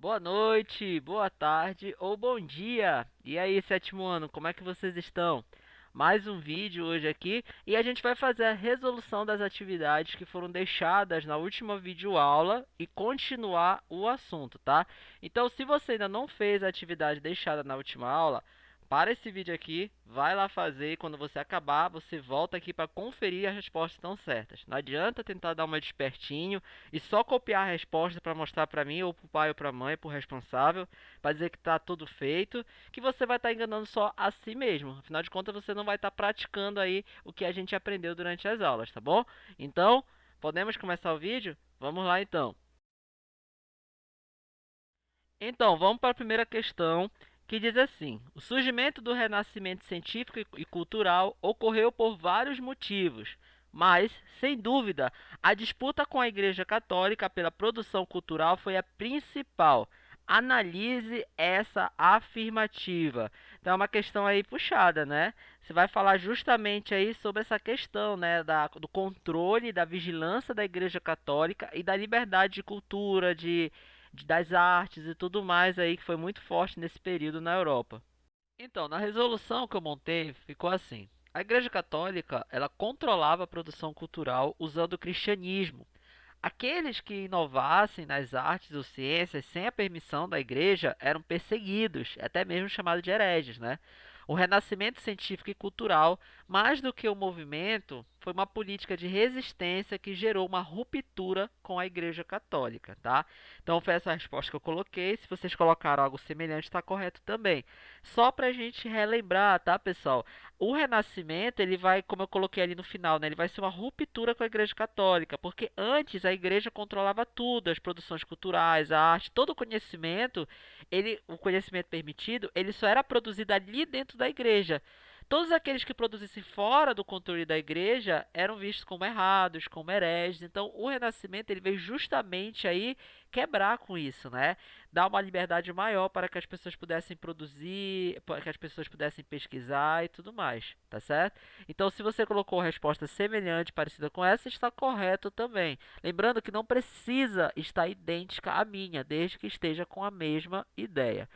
Boa noite, boa tarde ou bom dia. E aí, sétimo ano, como é que vocês estão? Mais um vídeo hoje aqui e a gente vai fazer a resolução das atividades que foram deixadas na última videoaula e continuar o assunto, tá? Então, se você ainda não fez a atividade deixada na última aula, para esse vídeo aqui, vai lá fazer e quando você acabar, você volta aqui para conferir as respostas estão certas. Não adianta tentar dar uma despertinho e só copiar a resposta para mostrar para mim, ou para o pai ou para a mãe, para o responsável, para dizer que está tudo feito, que você vai estar enganando só a si mesmo. Afinal de contas, você não vai estar praticando aí o que a gente aprendeu durante as aulas, tá bom? Então, podemos começar o vídeo? Vamos lá então. Então, vamos para a primeira questão, que diz assim: o surgimento do renascimento científico e cultural ocorreu por vários motivos, mas, sem dúvida, a disputa com a Igreja Católica pela produção cultural foi a principal. Analise essa afirmativa. Então, é uma questão aí puxada, né? Você vai falar justamente aí sobre essa questão, né, do controle, da vigilância da Igreja Católica e da liberdade de cultura, das artes e tudo mais aí que foi muito forte nesse período na Europa. Então, na resolução que eu montei, ficou assim: a Igreja Católica, ela controlava a produção cultural usando o cristianismo. Aqueles que inovassem nas artes ou ciências sem a permissão da igreja eram perseguidos, até mesmo chamados de hereges, né? O renascimento científico e cultural, mais do que o movimento, foi uma política de resistência que gerou uma ruptura com a Igreja Católica, tá? Então foi essa a resposta que eu coloquei. Se vocês colocaram algo semelhante, está correto também. Só para a gente relembrar, tá, pessoal? O Renascimento, ele vai, como eu coloquei ali no final, né, ele vai ser uma ruptura com a Igreja Católica, porque antes a Igreja controlava tudo, as produções culturais, a arte, todo o conhecimento, o conhecimento permitido, ele só era produzido ali dentro da Igreja. Todos aqueles que produzissem fora do controle da Igreja eram vistos como errados, como hereges. Então, o Renascimento ele veio justamente aí quebrar com isso, né? Dar uma liberdade maior para que as pessoas pudessem produzir, para que as pessoas pudessem pesquisar e tudo mais, tá certo? Então, se você colocou a resposta semelhante, parecida com essa, está correto também. Lembrando que não precisa estar idêntica à minha, desde que esteja com a mesma ideia.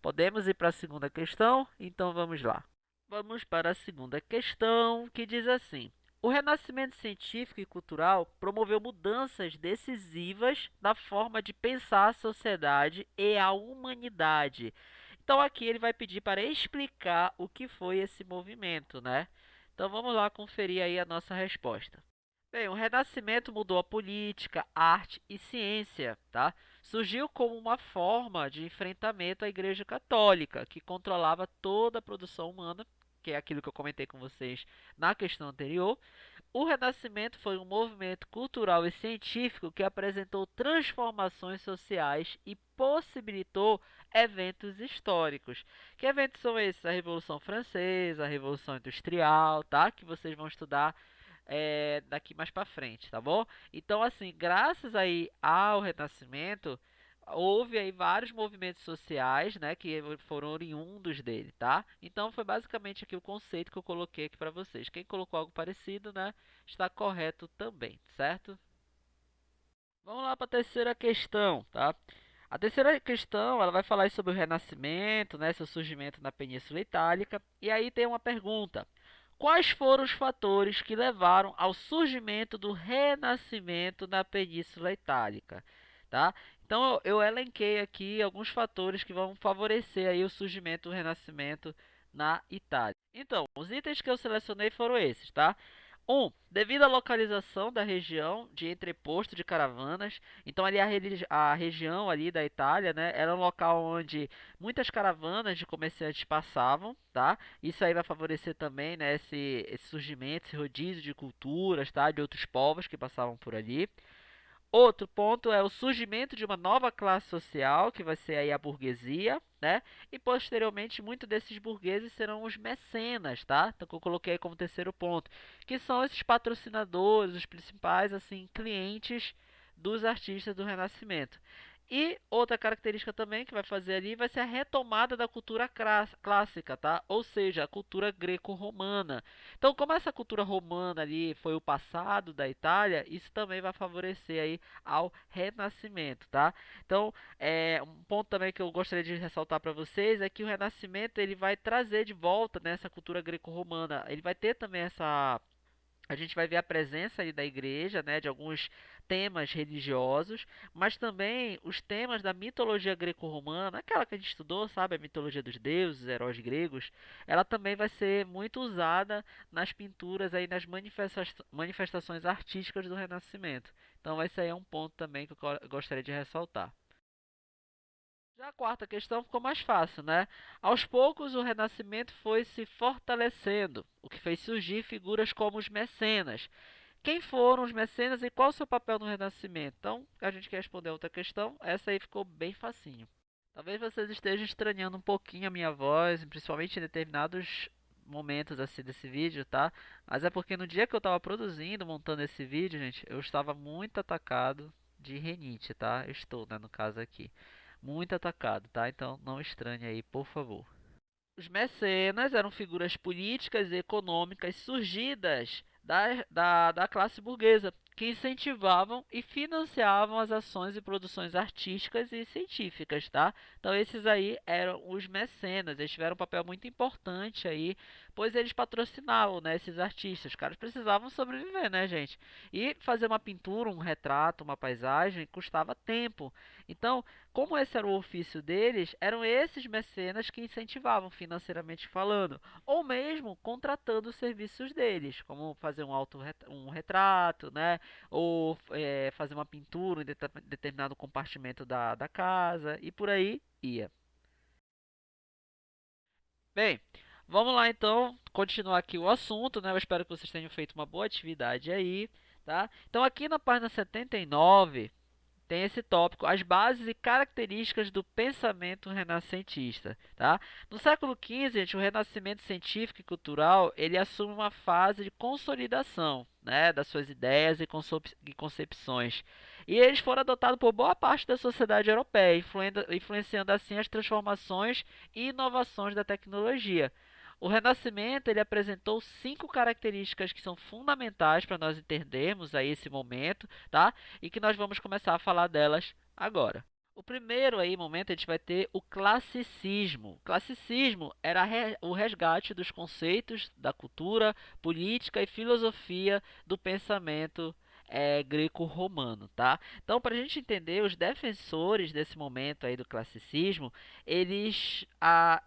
Podemos ir para a segunda questão? Então vamos lá. Vamos para a segunda questão, que diz assim: o renascimento científico e cultural promoveu mudanças decisivas na forma de pensar a sociedade e a humanidade. Então aqui ele vai pedir para explicar o que foi esse movimento, né? Então vamos lá conferir aí a nossa resposta. Bem, o Renascimento mudou a política, arte e ciência, tá? Surgiu como uma forma de enfrentamento à Igreja Católica, que controlava toda a produção humana, que é aquilo que eu comentei com vocês na questão anterior. O Renascimento foi um movimento cultural e científico que apresentou transformações sociais e possibilitou eventos históricos. Que eventos são esses? A Revolução Francesa, a Revolução Industrial, tá? Que vocês vão estudar daqui mais para frente, tá bom? Então, assim, graças aí ao Renascimento, houve aí vários movimentos sociais, né, que foram oriundos dele, tá? Então, foi basicamente aqui o conceito que eu coloquei aqui para vocês. Quem colocou algo parecido, né, está correto também, certo? Vamos lá para a terceira questão, tá? A terceira questão, ela vai falar aí sobre o Renascimento, né, seu surgimento na Península Itálica. E aí tem uma pergunta: quais foram os fatores que levaram ao surgimento do Renascimento na Península Itálica, tá? Então eu elenquei aqui alguns fatores que vão favorecer aí o surgimento do Renascimento na Itália. Então, os itens que eu selecionei foram esses, tá? Devido à localização da região de entreposto de caravanas, então ali a região ali da Itália, né, era um local onde muitas caravanas de comerciantes passavam, tá? Isso aí vai favorecer também, né, esse surgimento, esse rodízio de culturas, tá? De outros povos que passavam por ali. Outro ponto é o surgimento de uma nova classe social, que vai ser aí a burguesia, né? E posteriormente, muitos desses burgueses serão os mecenas, tá? Então, que eu coloquei como terceiro ponto, que são esses patrocinadores, os principais, assim, clientes dos artistas do Renascimento. E outra característica também que vai fazer ali vai ser a retomada da cultura clássica, tá? Ou seja, a cultura greco-romana. Então, como essa cultura romana ali foi o passado da Itália, isso também vai favorecer aí ao Renascimento, tá? Então, um ponto também que eu gostaria de ressaltar para vocês é que o Renascimento ele vai trazer de volta nessa cultura greco-romana. Ele vai ter também essa a gente vai ver a presença ali da igreja, né, de alguns temas religiosos, mas também os temas da mitologia greco-romana, aquela que a gente estudou, sabe, a mitologia dos deuses, heróis gregos, ela também vai ser muito usada nas pinturas aí nas manifestações artísticas do Renascimento. Então esse aí é um ponto também que eu gostaria de ressaltar. Já a quarta questão ficou mais fácil, né? Aos poucos, o Renascimento foi se fortalecendo, o que fez surgir figuras como os mecenas. Quem foram os mecenas e qual o seu papel no Renascimento? Então, a gente quer responder outra questão. Essa aí ficou bem facinho. Talvez vocês estejam estranhando um pouquinho a minha voz, principalmente em determinados momentos assim desse vídeo, tá? Mas é porque no dia que eu estava produzindo, montando esse vídeo, gente, eu estava muito atacado de rinite, tá? Eu estou, né, no caso aqui. Muito atacado, tá? Então não estranhe aí, por favor. Os mecenas eram figuras políticas e econômicas surgidas da classe burguesa, que incentivavam e financiavam as ações e produções artísticas e científicas, tá? Então esses aí eram os mecenas, eles tiveram um papel muito importante aí, pois eles patrocinavam, né, esses artistas. Os caras precisavam sobreviver, né, gente? E fazer uma pintura, um retrato, uma paisagem custava tempo. Então, como esse era o ofício deles, eram esses mecenas que incentivavam financeiramente falando, ou mesmo contratando os serviços deles, como fazer um retrato, né? Ou fazer uma pintura em determinado compartimento da casa, e por aí ia. Bem, vamos lá então, continuar aqui o assunto, né? Eu espero que vocês tenham feito uma boa atividade aí, tá? Então aqui na página 79 tem esse tópico, as bases e características do pensamento renascentista, tá? No século XV, gente, o renascimento científico e cultural, ele assume uma fase de consolidação, né, das suas ideias e concepções. E eles foram adotados por boa parte da sociedade europeia, influenciando assim as transformações e inovações da tecnologia. O Renascimento ele apresentou cinco características que são fundamentais para nós entendermos aí esse momento, tá? E que nós vamos começar a falar delas agora. O primeiro aí momento a gente vai ter o classicismo. O classicismo era o resgate dos conceitos da cultura, política e filosofia do pensamento greco-romano, tá? Então, para a gente entender, os defensores desse momento aí do classicismo, eles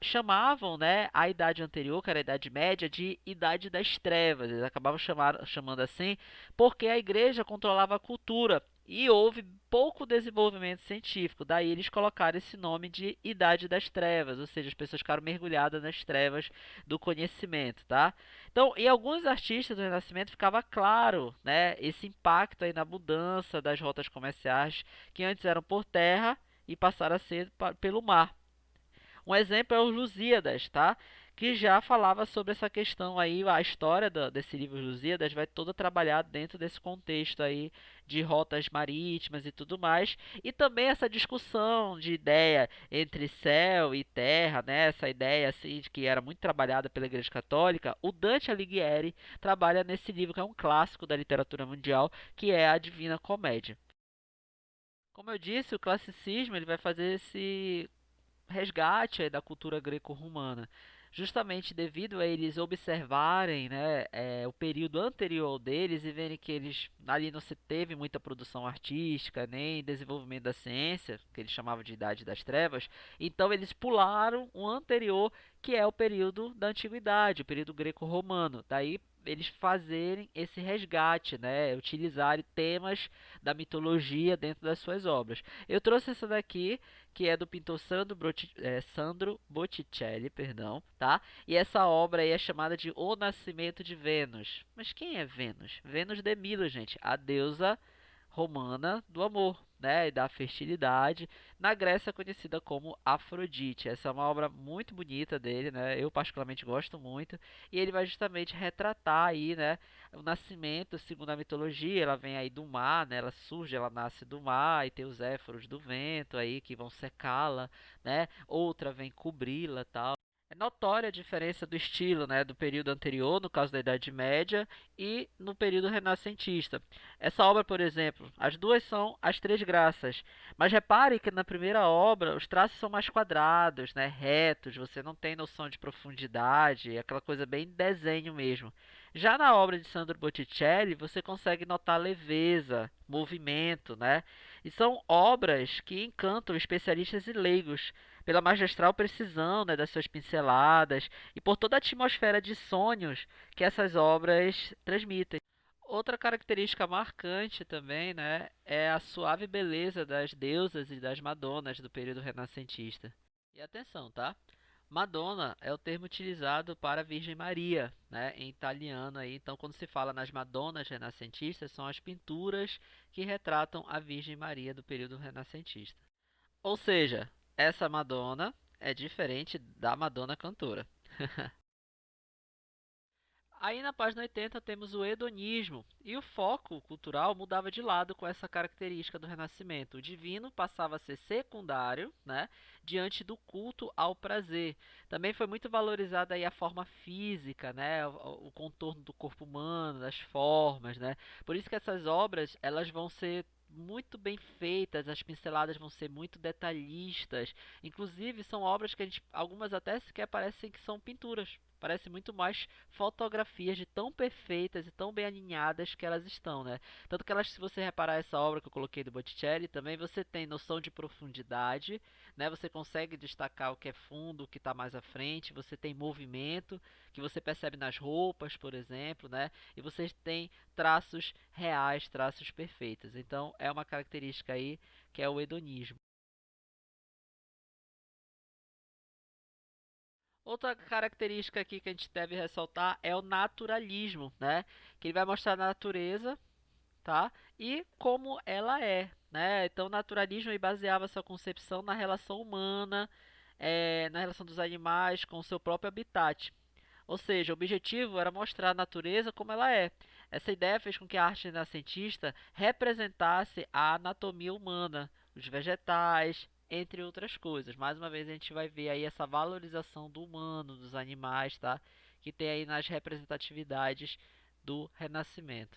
chamavam, né, a idade anterior, que era a Idade Média, de Idade das Trevas. Eles acabavam chamando assim porque a igreja controlava a cultura e houve pouco desenvolvimento científico. Daí eles colocaram esse nome de Idade das Trevas, ou seja, as pessoas ficaram mergulhadas nas trevas do conhecimento, tá? Então, em alguns artistas do Renascimento ficava claro, né, esse impacto aí na mudança das rotas comerciais que antes eram por terra e passaram a ser pelo mar. Um exemplo é o Lusíadas, tá? Que já falava sobre essa questão aí, a história desse livro Lusíadas vai toda trabalhada dentro desse contexto aí de rotas marítimas e tudo mais, e também essa discussão de ideia entre céu e terra, né? Essa ideia assim de que era muito trabalhada pela Igreja Católica. O Dante Alighieri trabalha nesse livro que é um clássico da literatura mundial, que é a Divina Comédia. Como eu disse, o classicismo ele vai fazer esse resgate da cultura greco-romana, justamente devido a eles observarem, né, o período anterior deles e verem que eles ali não se teve muita produção artística nem desenvolvimento da ciência, que eles chamavam de Idade das Trevas. Então eles pularam o anterior, que é o período da antiguidade, o período greco-romano. Daí eles fazerem esse resgate, né, utilizarem temas da mitologia dentro das suas obras. Eu trouxe essa daqui que é do pintor Sandro Botticelli, perdão, tá? E essa obra aí é chamada de O Nascimento de Vênus. Mas quem é Vênus? Vênus de Milo, gente, a deusa romana do amor, né, e da fertilidade, na Grécia conhecida como Afrodite. Essa é uma obra muito bonita dele, né? Eu particularmente gosto muito, e ele vai justamente retratar aí, né, o nascimento, segundo a mitologia, ela vem aí do mar, né? Ela surge, ela nasce do mar e tem os éforos do vento aí que vão secá-la, né? Outra vem cobri-la, tal. É notória a diferença do estilo, né, do período anterior, no caso da Idade Média, e no período renascentista. Essa obra, por exemplo, as duas são as Três Graças, mas repare que na primeira obra os traços são mais quadrados, né, retos, você não tem noção de profundidade, é aquela coisa bem desenho mesmo. Já na obra de Sandro Botticelli, você consegue notar leveza, movimento, né? E são obras que encantam especialistas e leigos pela magistral precisão, né, das suas pinceladas e por toda a atmosfera de sonhos que essas obras transmitem. Outra característica marcante também, né, é a suave beleza das deusas e das madonas do período renascentista. E atenção, tá? Madonna é o termo utilizado para a Virgem Maria, né, em italiano aí. Então, quando se fala nas Madonas renascentistas, são as pinturas que retratam a Virgem Maria do período renascentista. Ou seja, essa Madonna é diferente da Madonna cantora. Aí na página 80 temos o hedonismo, e o foco cultural mudava de lado com essa característica do Renascimento. O divino passava a ser secundário, né, diante do culto ao prazer. Também foi muito valorizada aí a forma física, né, o contorno do corpo humano, das formas, né. Por isso que essas obras elas vão ser muito bem feitas, as pinceladas vão ser muito detalhistas. Inclusive são obras que algumas até sequer parecem que são pinturas. Parece muito mais fotografias de tão perfeitas e tão bem alinhadas que elas estão, né? Tanto que elas, se você reparar essa obra que eu coloquei do Botticelli, também você tem noção de profundidade, né? Você consegue destacar o que é fundo, o que está mais à frente, você tem movimento, que você percebe nas roupas, por exemplo, né? E você tem traços reais, traços perfeitos. Então, é uma característica aí que é o hedonismo. Outra característica aqui que a gente deve ressaltar é o naturalismo, né? Que ele vai mostrar a natureza, tá? E como ela é, né? Então, o naturalismo ele baseava sua concepção na relação humana, na relação dos animais com o seu próprio habitat. Ou seja, o objetivo era mostrar a natureza como ela é. Essa ideia fez com que a arte renascentista representasse a anatomia humana, os vegetais, entre outras coisas. Mais uma vez a gente vai ver aí essa valorização do humano, dos animais, tá? Que tem aí nas representatividades do Renascimento.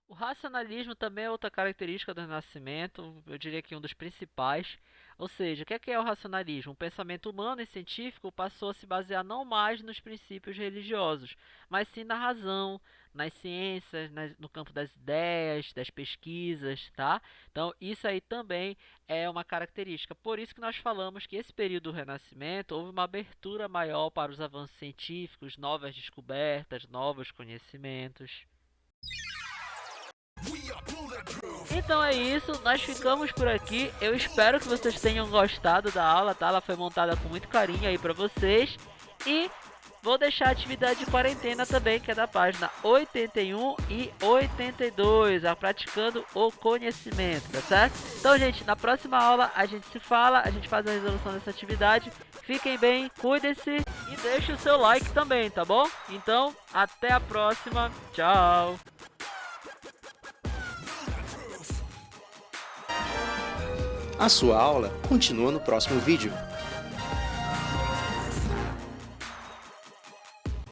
O racionalismo também é outra característica do Renascimento, eu diria que um dos principais. Ou seja, o que é o racionalismo? O pensamento humano e científico passou a se basear não mais nos princípios religiosos, mas sim na razão, nas ciências, no campo das ideias, das pesquisas, tá? Então, isso aí também é uma característica. Por isso que nós falamos que esse período do Renascimento houve uma abertura maior para os avanços científicos, novas descobertas, novos conhecimentos. Então é isso, nós ficamos por aqui. Eu espero que vocês tenham gostado da aula, tá? Ela foi montada com muito carinho aí pra vocês. E vou deixar a atividade de quarentena também, que é da página 81 e 82, a praticando o conhecimento, tá certo? Então, gente, na próxima aula a gente se fala, a gente faz a resolução dessa atividade. Fiquem bem, cuidem-se e deixe o seu like também, tá bom? Então, até a próxima. Tchau! A sua aula continua no próximo vídeo.